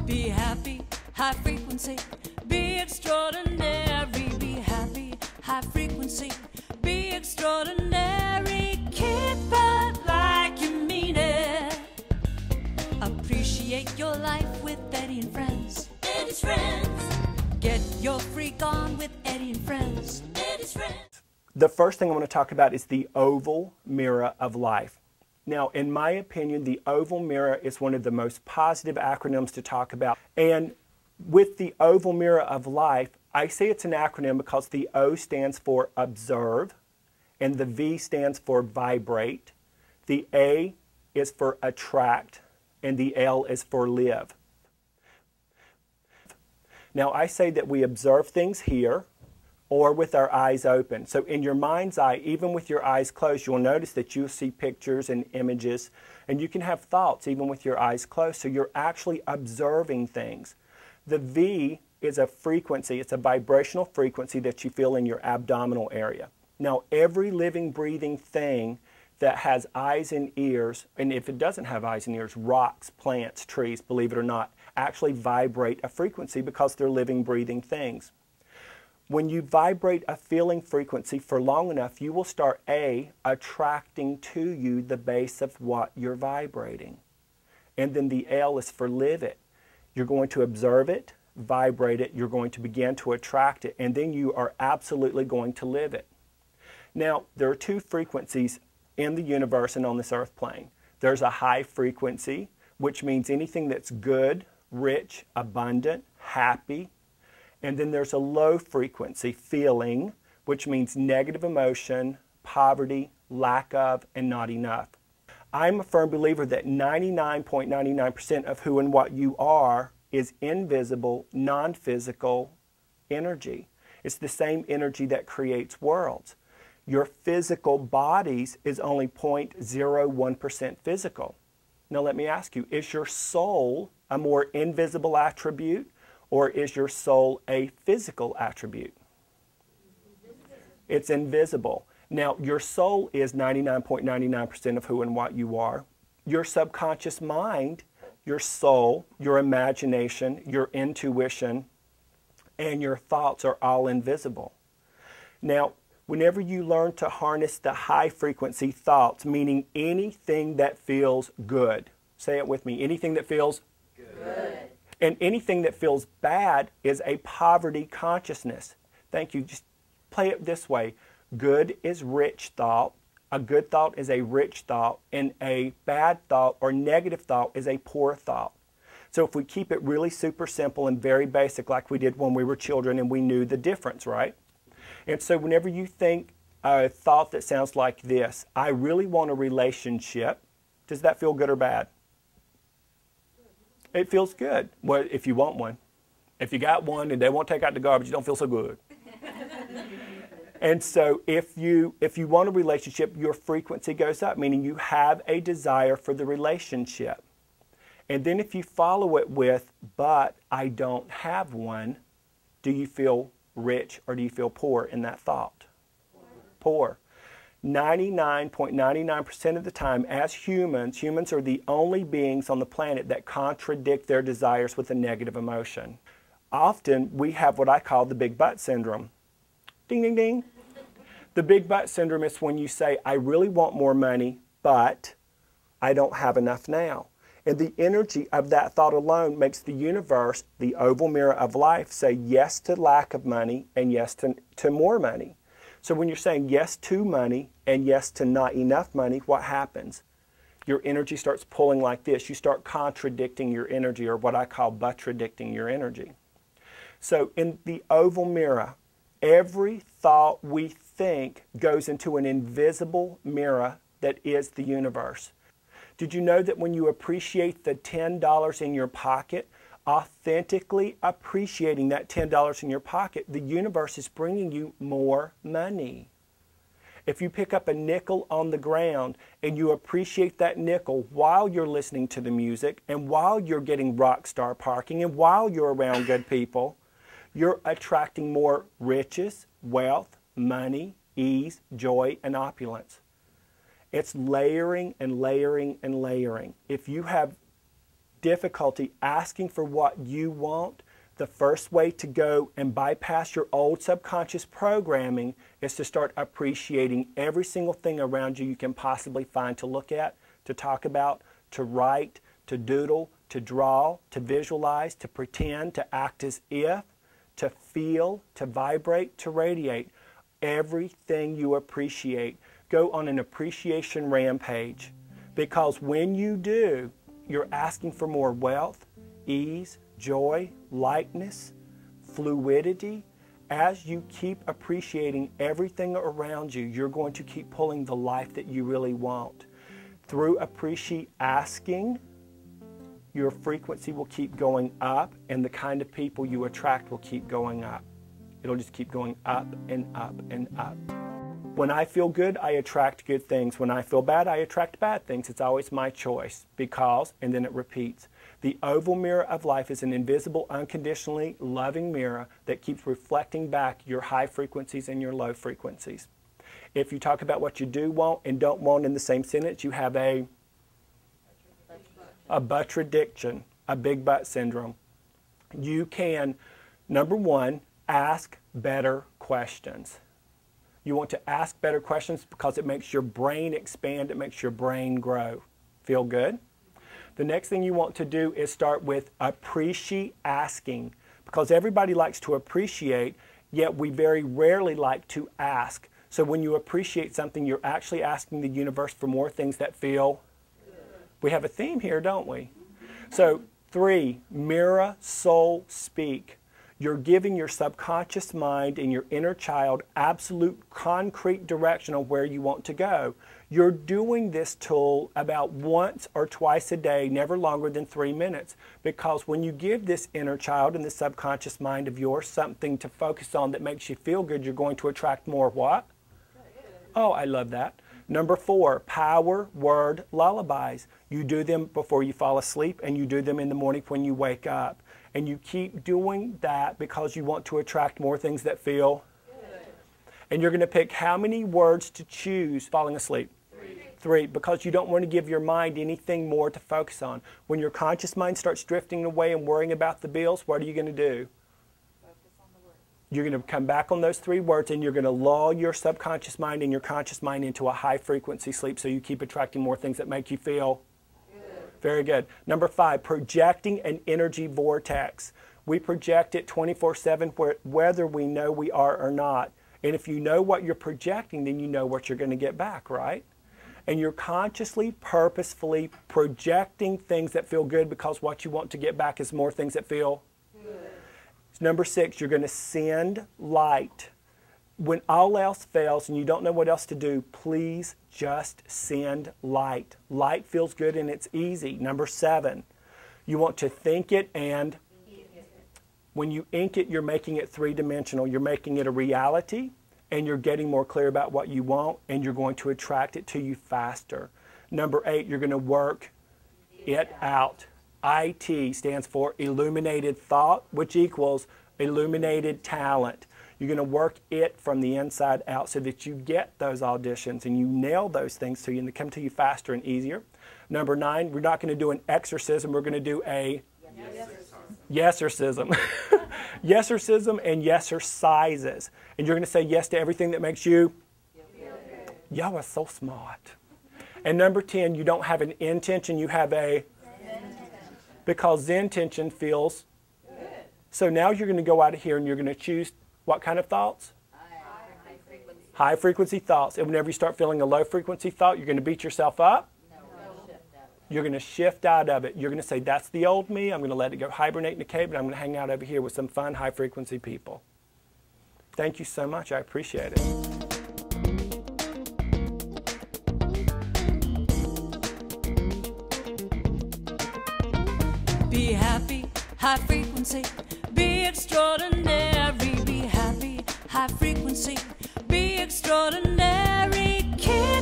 Be happy, high frequency, be extraordinary. Be happy, high frequency, be extraordinary. Keep it like you mean it. Appreciate your life with Eddie and Friends. Eddie's Friends. Get your freak on with Eddie and Friends. Eddie's Friends. The first thing I want to talk about is the oval mirror of life. Now, in my opinion, the oval mirror is one of the most positive acronyms to talk about. And with the oval mirror of life, I say it's an acronym because the O stands for observe, and the V stands for vibrate. The A is for attract, and the L is for live. Now, I say that we observe things here or with our eyes open. So in your mind's eye, even with your eyes closed, you'll notice that you'll see pictures and images, and you can have thoughts even with your eyes closed. So you're actually observing things. The V is a frequency. It's a vibrational frequency that you feel in your abdominal area. Now, every living, breathing thing that has eyes and ears, and if it doesn't have eyes and ears, rocks, plants, trees, believe it or not, actually vibrate a frequency because they're living, breathing things. When you vibrate a feeling frequency for long enough, you will start attracting to you the base of what you're vibrating. And then the L is for live it. You're going to observe it, vibrate it, you're going to begin to attract it, and then you are absolutely going to live it. Now, there are two frequencies in the universe and on this earth plane. There's a high frequency, which means anything that's good, rich, abundant, happy. And then there's a low frequency feeling, which means negative emotion, poverty, lack of, and not enough. I'm a firm believer that 99.99% of who and what you are is invisible, non-physical energy. It's the same energy that creates worlds. Your physical bodies is only 0.01% physical. Now let me ask you, is your soul a more invisible attribute, or is your soul a physical attribute? It's invisible. Now, your soul is 99.99% of who and what you are. Your subconscious mind, your soul, your imagination, your intuition, and your thoughts are all invisible. Now, whenever you learn to harness the high frequency thoughts, meaning anything that feels good, say it with me, anything that feels good. And anything that feels bad is a poverty consciousness. Thank you. Just play it this way. Good is rich thought. A good thought is a rich thought. And a bad thought or negative thought is a poor thought. So if we keep it really super simple and very basic like we did when we were children and we knew the difference, right? And so whenever you think a thought that sounds like this, I really want a relationship, does that feel good or bad? It feels good. Well, if you want one. If you got one and they won't take out the garbage, you don't feel so good. And so if you want a relationship, your frequency goes up, meaning you have a desire for the relationship. And then if you follow it with, but I don't have one, do you feel rich or do you feel poor in that thought? Poor. 99.99% of the time, as humans are the only beings on the planet that contradict their desires with a negative emotion. Often, we have what I call the big butt syndrome. Ding, ding, ding. The big butt syndrome is when you say, I really want more money, but I don't have enough now. And the energy of that thought alone makes the universe, the oval mirror of life, say yes to lack of money and yes to more money. So when you're saying yes to money and yes to not enough money, what happens? Your energy starts pulling like this. You start contradicting your energy, or what I call buttradicting your energy. So in the oval mirror, every thought we think goes into an invisible mirror that is the universe. Did you know that when you appreciate the $10 in your pocket, authentically appreciating that $10 in your pocket, the universe is bringing you more money. If you pick up a nickel on the ground and you appreciate that nickel while you're listening to the music and while you're getting rock star parking and while you're around good people, you're attracting more riches, wealth, money, ease, joy, and opulence. It's layering and layering and layering. If you have difficulty asking for what you want, the first way to go and bypass your old subconscious programming is to start appreciating every single thing around you you can possibly find to look at, to talk about, to write, to doodle, to draw, to visualize, to pretend, to act as if, to feel, to vibrate, to radiate. Everything you appreciate. Go on an appreciation rampage, because when you do, you're asking for more wealth, ease, joy, lightness, fluidity. As you keep appreciating everything around you, you're going to keep pulling the life that you really want. Through asking, your frequency will keep going up, and the kind of people you attract will keep going up. It'll just keep going up and up and up. When I feel good, I attract good things. When I feel bad, I attract bad things. It's always my choice because, and then it repeats. The oval mirror of life is an invisible, unconditionally loving mirror that keeps reflecting back your high frequencies and your low frequencies. If you talk about what you do want and don't want in the same sentence, you have a buttradiction, a big butt syndrome. You can, number one, ask better questions. You want to ask better questions because it makes your brain expand, it makes your brain grow. Feel good? The next thing you want to do is start with appreciate asking, because everybody likes to appreciate, yet we very rarely like to ask. So when you appreciate something, you're actually asking the universe for more things that feel good. We have a theme here, don't we? So 3, mirror, soul, speak. You're giving your subconscious mind and your inner child absolute concrete direction on where you want to go. You're doing this tool about once or twice a day, never longer than 3 minutes, because when you give this inner child and the subconscious mind of yours something to focus on that makes you feel good, you're going to attract more what? Oh, I love that. Number 4, power word lullabies. You do them before you fall asleep, and you do them in the morning when you wake up. And you keep doing that because you want to attract more things that feel good. And you're going to pick how many words to choose falling asleep? 3, because you don't want to give your mind anything more to focus on. When your conscious mind starts drifting away and worrying about the bills, what are you going to do? Focus on the words. You're going to come back on those 3 words, and you're going to lull your subconscious mind and your conscious mind into a high frequency sleep so you keep attracting more things that make you feel very good. Number 5, projecting an energy vortex. We project it 24/7 whether we know we are or not. And if you know what you're projecting, then you know what you're going to get back, right? And you're consciously, purposefully projecting things that feel good because what you want to get back is more things that feel good. Number 6, you're going to send light. When all else fails and you don't know what else to do, please just send light. Light feels good and it's easy. Number 7, you want to think it, and when you ink it, you're making it 3-dimensional. You're making it a reality, and you're getting more clear about what you want, and you're going to attract it to you faster. Number 8, you're going to work it out. IT stands for illuminated thought, which equals illuminated talent. You're going to work it from the inside out so that you get those auditions and you nail those things so you come to you faster and easier. Number 9, we're not going to do an exorcism. We're going to do a yes-ercism. Yes-ercism and yes-ercises. And you're going to say yes to everything that makes you y'all are so smart. And number 10, you don't have an intention, you have a because Zen-tention feels good. So now you're going to go out of here and you're going to choose what kind of thoughts? High frequency thoughts. And whenever you start feeling a low frequency thought, you're going to beat yourself up? No. You're going to shift out of it. You're going to say, that's the old me. I'm going to let it go hibernate in the cave, and I'm going to hang out over here with some fun high frequency people. Thank you so much. I appreciate it. Be happy, high frequency. Be extraordinary. Be happy, high frequency. Be extraordinary. Keep